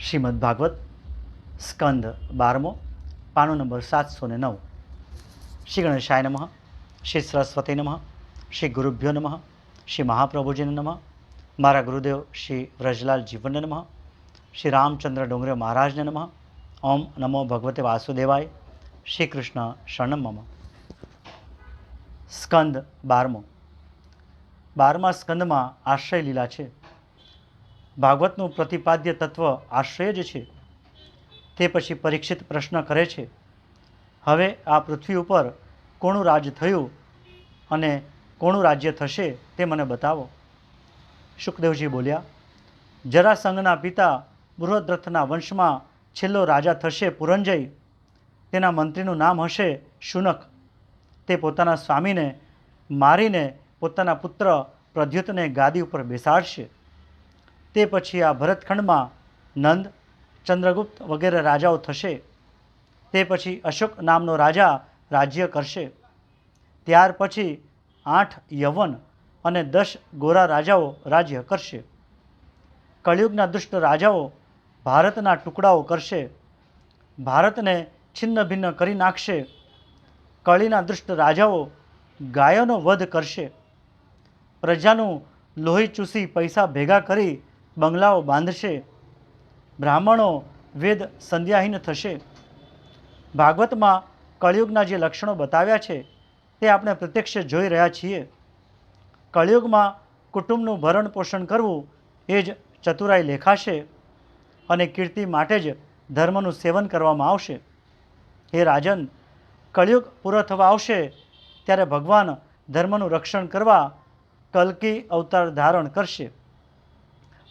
શ્રીમદ ભાગવત સ્કંદ 12 પાનો number 709। Shri ગણેશાય નમઃ, શ્રી સરસ્વતી નમઃ, શ્રી ગુરુભ્યો નમઃ, શ્રી મહાપ્રભુજીને નમઃ, મારા ગુરુદેવ શ્રી વ્રજલાલ જીવનને નમઃ, શ્રી રામચંદ્ર ડોંગરે મહારાજને નમઃ। ઓમ નમો ભગવતે વાસુદેવાય, શ્રી કૃષ્ણ શરણમ મમ। સ્કંદ 12। 12મા સ્કંદમાં આશ્રય લીલા છે। ભાગવતનું પ્રતિપાદ્ય તત્વ આશ્રય જ છે। તે પછી પરીક્ષિત પ્રશ્ન કરે છે, હવે આ પૃથ્વી ઉપર કોનું રાજ થયું અને કોનું રાજ્ય થશે તે મને બતાવો। શુકદેવજી બોલ્યા, જરાસંઘના પિતા બૃહદ્રથના વંશમાં છેલ્લો રાજા થશે પુરંજય। તેના મંત્રીનું નામ હશે શુનક। તે પોતાના સ્વામીને મારીને પોતાના પુત્ર પ્રદ્યુતને ગાદી ઉપર બેસાડશે। તે પછી આ ભરતખંડમાં નંદ, ચંદ્રગુપ્ત વગેરે રાજાઓ થશે। તે પછી અશોક નામનો રાજા રાજ્ય કરશે। ત્યાર પછી 8 યવન અને 10 ગોરા રાજાઓ રાજ્ય કરશે। કળિયુગના દુષ્ટ રાજાઓ ભારતના ટુકડાઓ કરશે, ભારતને છિન્ન ભિન્ન કરી નાખશે। કળીના દુષ્ટ રાજાઓ ગાયોનો વધ કરશે, પ્રજાનું લોહી ચૂસી પૈસા ભેગા કરી બંગલાઓ બાંધશે, બ્રાહ્મણો વેદ સંધ્યાહીન થશે। ભાગવતમાં કળિયુગના જે લક્ષણો બતાવ્યા છે તે આપણે પ્રત્યક્ષ જોઈ રહ્યા છીએ। કળિયુગમાં કુટુંબનું ભરણ પોષણ કરવું એ જ ચતુરાઈ લેખાશે અને કીર્તિ માટે જ ધર્મનું સેવન કરવામાં આવશે। હે રાજન, કળિયુગ પૂરો થવા આવશે ત્યારે ભગવાન ધર્મનું રક્ષણ કરવા કલ્કી અવતાર ધારણ કરશે।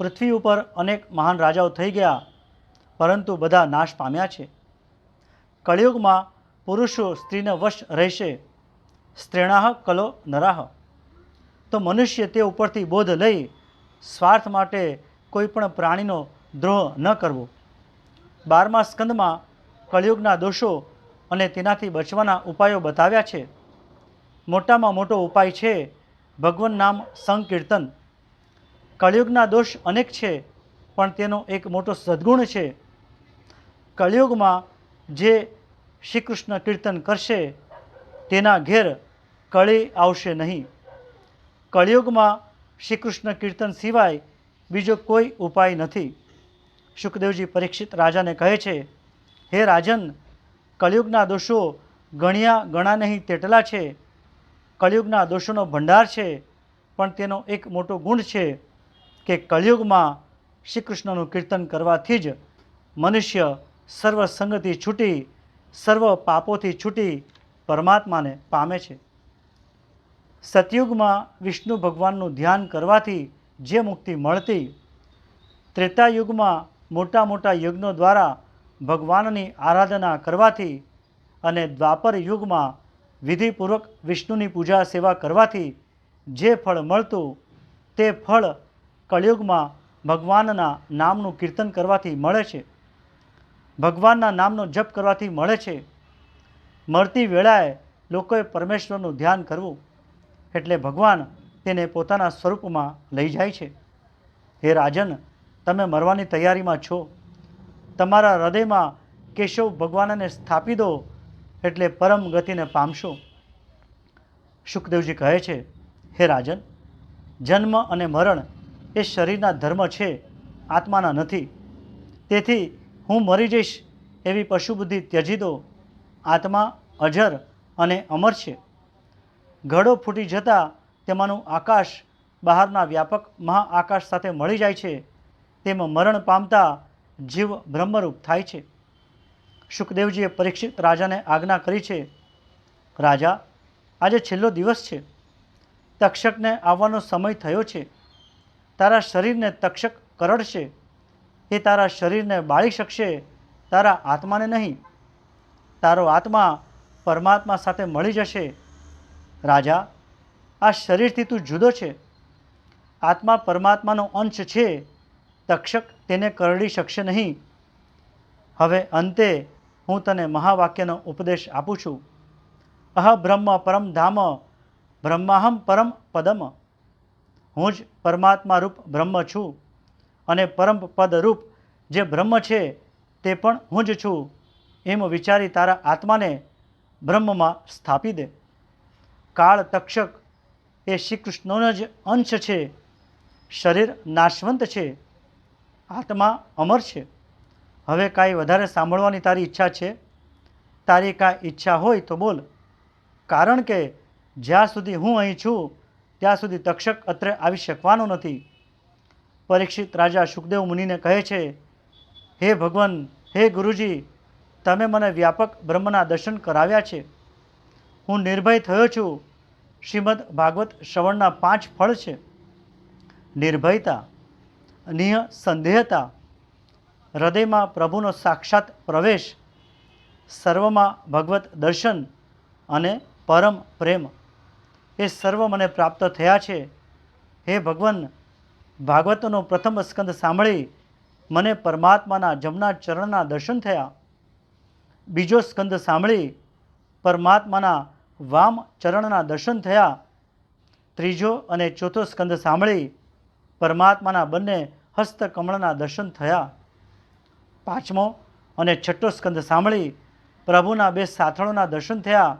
પૃથ્વી ઉપર અનેક મહાન રાજાઓ થઈ ગયા, પરંતુ બધા નાશ પામ્યા છે। કળિયુગમાં પુરુષો સ્ત્રીને વશ રહેશે, સ્ત્રીણાહ કલો નરાહ। તો મનુષ્ય તે ઉપરથી બોધ લઈ સ્વાર્થ માટે કોઈ પણ પ્રાણીનો દ્રોહ ન કરવો। 12મા સ્કંદમાં કળિયુગના દોષો અને તેનાથી બચવાના ઉપાયો બતાવ્યા છે। મોટામાં મોટો ઉપાય છે ભગવાન નામ સંકીર્તન। કળિયુગના દોષ અનેક છે, પણ તેનો એક મોટો સદ્ગુણ છે, કળિયુગમાં જે શ્રી કૃષ્ણ કીર્તન કરશે તેના ઘેર કળી આવશે નહીં। કળિયુગમાં શ્રી કૃષ્ણ કીર્તન સિવાય બીજો કોઈ ઉપાય નથી। શુકદેવજી પરીક્ષિત રાજાને કહે છે, હે રાજન, કળિયુગના દોષો ગણ્યા ગણા નહીં તેટલા છે। કળિયુગના દોષોનો ભંડાર છે, પણ તેનો એક મોટો ગુણ છે કે કળિયુગમાં શ્રી કૃષ્ણનું કીર્તન કરવાથી જ મનુષ્ય સર્વ સંગથી છૂટી, સર્વ પાપોથી છૂટી પરમાત્માને પામે છે। સતયુગમાં વિષ્ણુ ભગવાનનું ધ્યાન કરવાથી જે મુક્તિ મળતી, ત્રેતાયુગમાં મોટા મોટા યજ્ઞો દ્વારા ભગવાનની આરાધના કરવાથી અને દ્વાપર યુગમાં વિધિપૂર્વક વિષ્ણુની પૂજા સેવા કરવાથી જે ફળ મળતું, તે ફળ કળિયુગમાં ભગવાનના નામનું કીર્તન કરવાથી મળે છે, ભગવાનના નામનો જપ કરવાથી મળે છે। મળતી વેળાએ લોકોએ પરમેશ્વરનું ધ્યાન કરવું, એટલે ભગવાન તેને પોતાના સ્વરૂપમાં લઈ જાય છે। હે રાજન, તમે મરવાની તૈયારીમાં છો, તમારા હૃદયમાં કેશવ ભગવાનને સ્થાપી દો, એટલે પરમ ગતિને પામશો। શુકદેવજી કહે છે, હે રાજન, જન્મ અને મરણ એ શરીરના ધર્મ છે, આત્માના નથી। તેથી હું મરી જઈશ એવી પશુબુદ્ધિ ત્યજી દો। આત્મા અજર અને અમર છે। ઘડો ફૂટી જતાં તેમાંનું આકાશ બહારના વ્યાપક મહાઆકાશ સાથે મળી જાય છે, તેમ મરણ પામતા જીવ બ્રહ્મરૂપ થાય છે। શુકદેવજીએ પરીક્ષિત રાજાને આજ્ઞા કરી છે, રાજા, આજે છેલ્લો દિવસ છે, તક્ષકને આવવાનો સમય થયો છે। તારા શરીરને તક્ષક કરડશે, એ તારા શરીરને બાળી શકશે, તારા આત્માને નહીં। તારો આત્મા પરમાત્મા સાથે મળી જશે। રાજા, આ શરીરથી તું જુદો છે, આત્મા પરમાત્માનો અંશ છે, તક્ષક તેને કરડી શકશે નહીં। હવે અંતે હું તને મહાવાક્યનો ઉપદેશ આપું છું। અહ બ્રહ્મ પરમ ધામ, બ્રહ્માહમ પરમ પદમ। હું જ પરમાત્મા રૂપ બ્રહ્મ છું અને પરમ પદ રૂપ જે બ્રહ્મ છે તે પણ હું જ છું એમ વિચારી તારા આત્માને બ્રહ્મમાં સ્થાપી દે. કાળ તક્ષક એ શ્રી કૃષ્ણનો જ અંશ છે. શરીર નાશવંત છે, આત્મા અમર છે. હવે કાંઈ વધારે સાંભળવાની તારી ઈચ્છા છે? તારી કાંઈ ઈચ્છા હોય તો બોલ, કારણ કે જ્યાં સુધી હું અહીં છું ત્યાં સુધી તક્ષક અત્રે આવી શકવાનો નથી. પરીક્ષિત રાજા શુકદેવ મુનિને કહે છે, હે ભગવાન, હે ગુરુજી, તમે મને વ્યાપક બ્રહ્મના દર્શન કરાવ્યા છે. હું નિર્ભય થયો છું. શ્રીમદ ભાગવત શ્રવણના 5 ફળ છે: નિર્ભયતા, નિઃસંદેહતા, હૃદયમાં પ્રભુનો સાક્ષાત પ્રવેશ, સર્વમાં ભગવત દર્શન અને પરમ પ્રેમ. એ સર્વ મને પ્રાપ્ત થયા છે. હે ભગવાન, ભાગવતનો પ્રથમ સ્કંદ સાંભળી મને પરમાત્માના જમણા ચરણના દર્શન થયા. બીજો સ્કંદ સાંભળી પરમાત્માના વામ ચરણના દર્શન થયા. ત્રીજો અને ચોથો સ્કંદ સાંભળી પરમાત્માના બંને હસ્તકમળના દર્શન થયા. પાંચમો અને છઠ્ઠો સ્કંદ સાંભળી પ્રભુના 2 સાથળોના દર્શન થયા.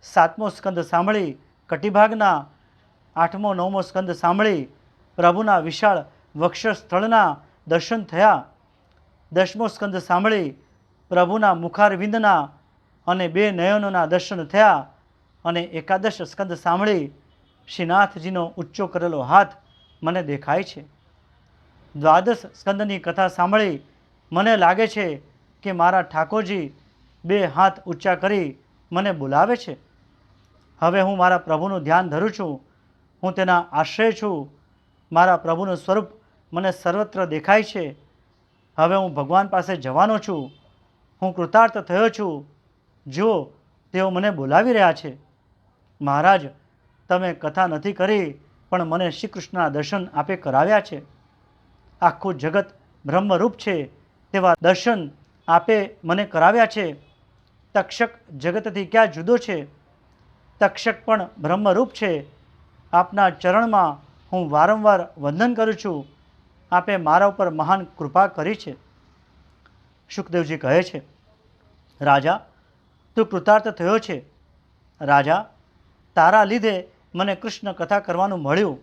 સાતમો સ્કંદ સાંભળી કટિભાગના. આઠમો 9મો સ્કંદ સાંભળી પ્રભુના વિશાળ વક્ષસ્થળના દર્શન થયા. 10મો સ્કંદ સાંભળી પ્રભુના મુખારવિંદના અને 2 નયનોના દર્શન થયા. અને 11 સ્કંદ સાંભળી શ્રીનાથજીનો ઊંચો કરેલો હાથ મને દેખાય છે. 12 સ્કંદની કથા સાંભળી મને લાગે છે કે મારા ઠાકોરજી 2 હાથ ઊંચા કરી મને બોલાવે છે. હવે હું મારા પ્રભુનું ધ્યાન ધરું છું. હું તેના આશ્રય છું. મારા પ્રભુનું સ્વરૂપ મને સર્વત્ર દેખાય છે. હવે હું ભગવાન પાસે જવાનો છું. હું કૃતાર્થ થયો છું. જુઓ, તેઓ મને બોલાવી રહ્યા છે. મહારાજ, તમે કથા નથી કરી પણ મને શ્રી કૃષ્ણના દર્શન આપે કરાવ્યા છે. આખું જગત બ્રહ્મરૂપ છે તેવા દર્શન આપે મને કરાવ્યા છે. તક્ષક જગતથી ક્યાં જુદો છે? તક્ષક પણ બ્રહ્મરૂપ છે. આપના ચરણમાં હું વારંવાર વંદન કરું છું. આપે મારા ઉપર મહાન કૃપા કરી છે. શુકદેવજી કહે છે, રાજા, તું કૃતાર્થ થયો છે. રાજા, તારા લીધે મને કૃષ્ણ કથા કરવાનું મળ્યું.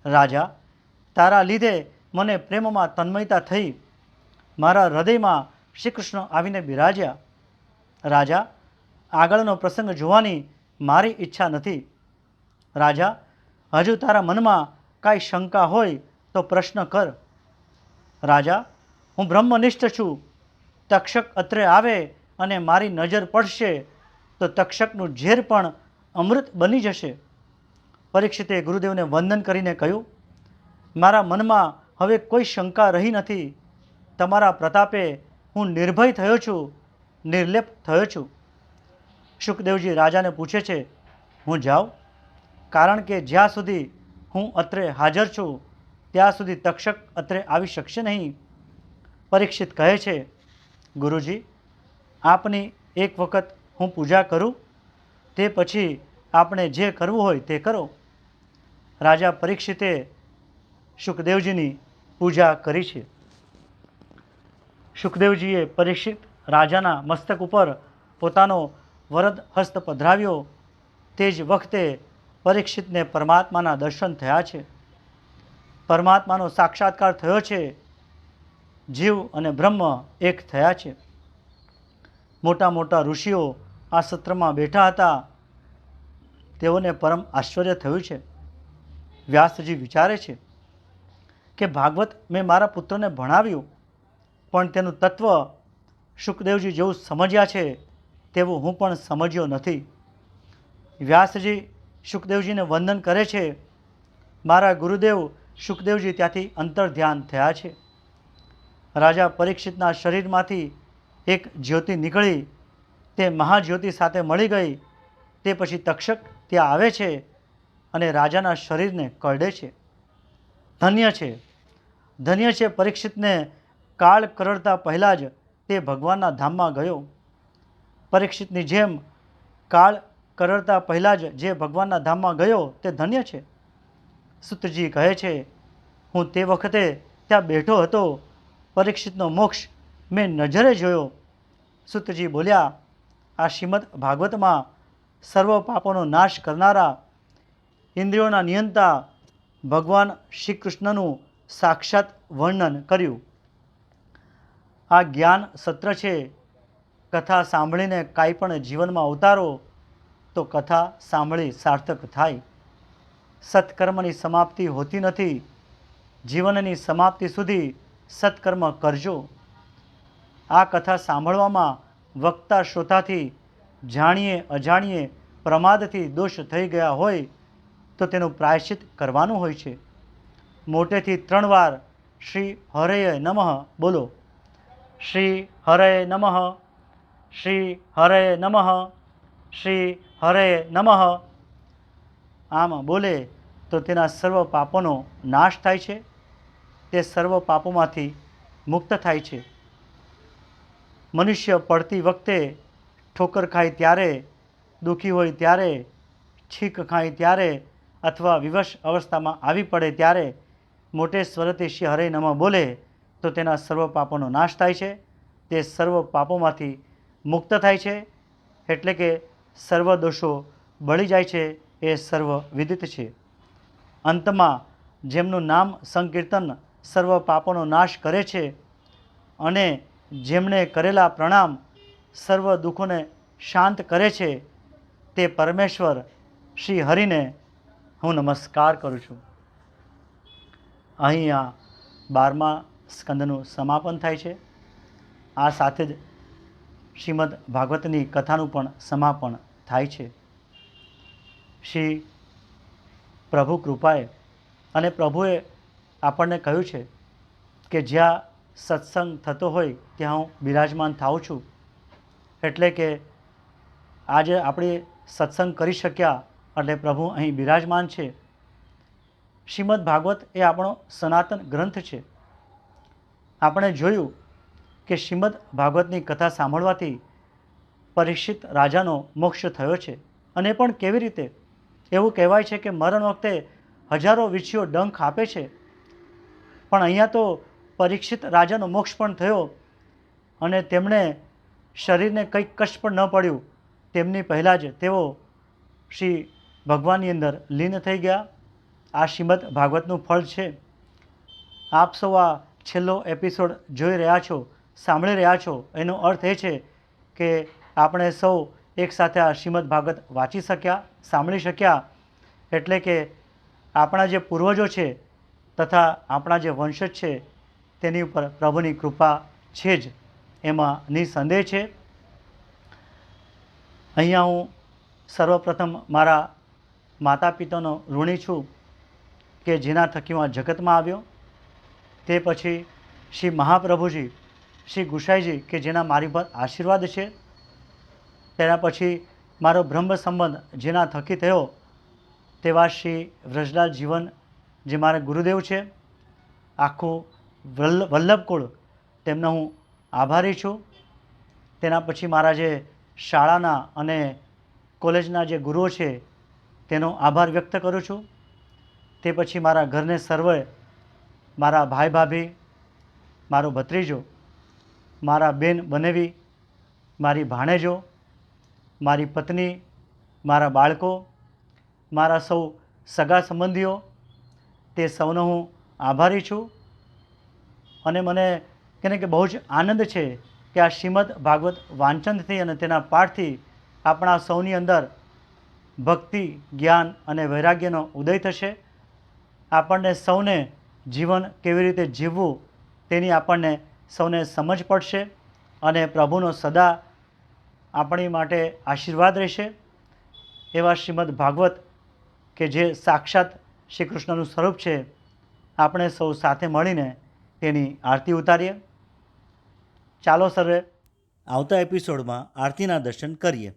રાજા, તારા લીધે મને પ્રેમમાં તન્મયતા થઈ. મારા હૃદયમાં શ્રી કૃષ્ણ આવીને બિરાજ્યા. રાજા, આગળનો પ્રસંગ જોવાની મારી ઈચ્છા નથી. રાજા, હજુ તારા મનમાં કાંઈ શંકા હોય તો પ્રશ્ન કર. રાજા, હું બ્રહ્મનિષ્ઠ છું. તક્ષક અત્રે આવે અને મારી નજર પડશે તો તક્ષકનું ઝેર પણ અમૃત બની જશે. પરીક્ષિતે ગુરુદેવને વંદન કરીને કહ્યું, મારા મનમાં હવે કોઈ શંકા રહી નથી. તમારા પ્રતાપે હું નિર્ભય થયો છું, નિર્લેપ થયો છું. શુકદેવજી રાજાને પૂછે છે, હું જાઉં? કારણ કે જ્યાં સુધી હું અત્રે હાજર છું ત્યાં સુધી તક્ષક અત્રે આવી શકશે નહીં. પરીક્ષિત કહે છે, ગુરુજી, આપની એક વખત હું પૂજા કરું, તે પછી આપણે જે કરવું હોય તે કરો. રાજા પરીક્ષિતે શુકદેવજીની પૂજા કરી છે. શુકદેવજીએ પરીક્ષિત રાજાના મસ્તક ઉપર પોતાનો વરદ હસ્ત પધરાવ્યો. તે જ વખતે પરીક્ષિતને પરમાત્માના દર્શન થયા છે. પરમાત્માનો સાક્ષાત્કાર થયો છે. જીવ અને બ્રહ્મ એક થયા છે. મોટા મોટા ઋષિઓ આ સત્રમાં બેઠા હતા. તેઓને પરમ આશ્ચર્ય થયું છે. વ્યાસજી વિચારે છે કે ભાગવત મેં મારા પુત્રને ભણાવ્યું, પણ તેનું તત્વ શુકદેવજી જેવું સમજ્યા છે તેવું હું પણ સમજ્યો નથી. વ્યાસજી શુકદેવજીને વંદન કરે છે. મારા ગુરુદેવ શુકદેવજી ત્યાંથી અંતર્ધ્યાન થયા છે. રાજા પરીક્ષિતના શરીરમાંથી એક જ્યોતિ નીકળી તે મહાજ્યોતિ સાથે મળી ગઈ. તે પછી તક્ષક ત્યાં આવે છે અને રાજાના શરીરને કરડે છે. ધન્ય છે, ધન્ય છે પરીક્ષિતને કાળ કરડતા પહેલાં જ તે ભગવાનના ધામમાં ગયો. પરીક્ષિતની જેમ કાળ કરડતા પહેલાં જ જે ભગવાનના ધામમાં ગયો તે ધન્ય છે. સુતજી કહે છે, હું તે વખતે ત્યાં બેઠો હતો પરીક્ષિતનો મોક્ષ મેં નજરે જોયો. સૂતજી બોલ્યા, આ શ્રીમદ ભાગવતમાં સર્વ પાપોનો નાશ કરનારા, ઇન્દ્રિયોના નિયંતા ભગવાન શ્રી કૃષ્ણનું સાક્ષાત વર્ણન કર્યું. આ જ્ઞાન સત્ર છે. કથા સાંભળીને કાંઈ પણ જીવનમાં ઉતારો તો કથા સાંભળી સાર્થક થાય. સત્કર્મની સમાપ્તિ હોતી નથી. જીવનની સમાપ્તિ સુધી સત્કર્મ કરજો. આ કથા સાંભળવામાં વક્તા શ્રોતાથી જાણીએ અજાણીએ પ્રમાદથી દોષ થઈ ગયા હોય તો તેનું પ્રાયશ્ચિત કરવાનું હોય છે. મોટેથી 3 વાર શ્રી હરય નમઃ બોલો. શ્રી હરય નમઃ, શ્રી હરય નમઃ, શ્રી હરય નમઃ. આમ બોલે તો તેના સર્વ પાપોનો નાશ થાય છે. તે સર્વ પાપોમાંથી મુક્ત થાય છે. મનુષ્ય પડતી વખતે ઠોકર ખાય ત્યારે, દુઃખી હોય ત્યારે, છીંક ખાય ત્યારે અથવા વિવશ અવસ્થામાં આવી પડે ત્યારે મોટે સ્વરથી શ્રી હરે નમઃ બોલે તો તેના સર્વ પાપોનો નાશ થાય છે. તે સર્વ પાપોમાંથી મુક્ત થાય છે. એટલે કે સર્વ દોષો બળી જાય છે. એ સર્વ વિદિત છે. અંતમાં જેમનું નામ સંકીર્તન સર્વ પાપોનો નાશ કરે છે અને જેમણે કરેલા પ્રણામ સર્વ દુઃખોને શાંત કરે છે તે પરમેશ્વર શ્રી હરિને હું નમસ્કાર કરું છું. અહીંયા 12મા સ્કંદનું સમાપન થાય છે. આ સાથે જ શ્રીમદ ભાગવતની કથાનું પણ સમાપન થાય છે. શ્રી પ્રભુ કૃપાએ અને પ્રભુએ આપણને કહ્યું છે કે જ્યાં સત્સંગ થતો હોય ત્યાં હું બિરાજમાન થાઉં છું. એટલે કે આજે આપણે સત્સંગ કરી શક્યા એટલે પ્રભુ અહીં બિરાજમાન છે. શ્રીમદ ભાગવત એ આપણો સનાતન ગ્રંથ છે. આપણે જોયું કે શ્રીમદ ભાગવતની કથા સાંભળવાથી પરીક્ષિત રાજાનો મોક્ષ થયો છે. અને પણ કેવી રીતે? એવું કહેવાય છે કે મરણ વખતે હજારો વીંછીઓ ડંખ આપે છે, પણ અહીંયા તો પરીક્ષિત રાજાનો મોક્ષ પણ થયો અને તેમણે શરીરને કંઈક કષ્ટ પણ ન પડ્યું. તેમની પહેલાં જ તેઓ શ્રી ભગવાનની અંદર લીન થઈ ગયા. આ શ્રીમદ ભાગવતનું ફળ છે. આપ સૌ આ છેલ્લો એપિસોડ જોઈ રહ્યા છો, સાંભળી રહ્યા છો. એનો અર્થ એ છે કે આપણે સૌ એકસાથે આ શ્રીમદ ભાગવત વાંચી શક્યા, સાંભળી શક્યા. એટલે કે આપણા જે પૂર્વજો છે તથા આપણા જે વંશજ છે તેની ઉપર પ્રભુની કૃપા છે જ, એમાં નિસંદેહ છે. અહીંયા હું સર્વપ્રથમ મારા માતા પિતાનો ઋણી છું કે જેના થકી હું આ જગતમાં આવ્યો. તે પછી શ્રી મહાપ્રભુજી, શ્રી ગુસાઈજી કે જેના મારી પર આશીર્વાદ છે. તેના પછી મારો બ્રહ્મ સંબંધ જેના થકી થયો તેવા શ્રી વ્રજલાલ જીવન જે મારા ગુરુદેવ છે. આખું વલ્લભકુળ તેમનો હું આભારી છું. તેના પછી મારા જે શાળાના અને કોલેજના જે ગુરુઓ છે તેનો આભાર વ્યક્ત કરું છું. તે પછી મારા ઘરને સર્વે, મારા ભાઈ ભાભી, મારો ભત્રીજો, મારા બેન બનેવી, મારી ભાણેજો, મારી પત્ની, મારા બાળકો, મારા સૌ સગા સંબંધીઓ, તે સૌનો હું આભારી છું. અને મને કહે કે બહુ જ આનંદ છે કે આ શ્રીમદ ભાગવત વાંચનથી અને તેના પાઠથી આપણા સૌની અંદર ભક્તિ, જ્ઞાન અને વૈરાગ્યનો ઉદય થશે. આપણને સૌને જીવન કેવી રીતે જીવવું તેની આપણને સૌને સમજ પડશે અને પ્રભુનો સદા આપણી માટે આશીર્વાદ રહેશે. એવા શ્રીમદ ભાગવત કે જે સાક્ષાત શ્રી કૃષ્ણનું સ્વરૂપ છે, આપણે સૌ સાથે મળીને તેની આરતી ઉતારીએ. ચાલો સર્વે આવતા એપિસોડમાં આરતીના દર્શન કરીએ.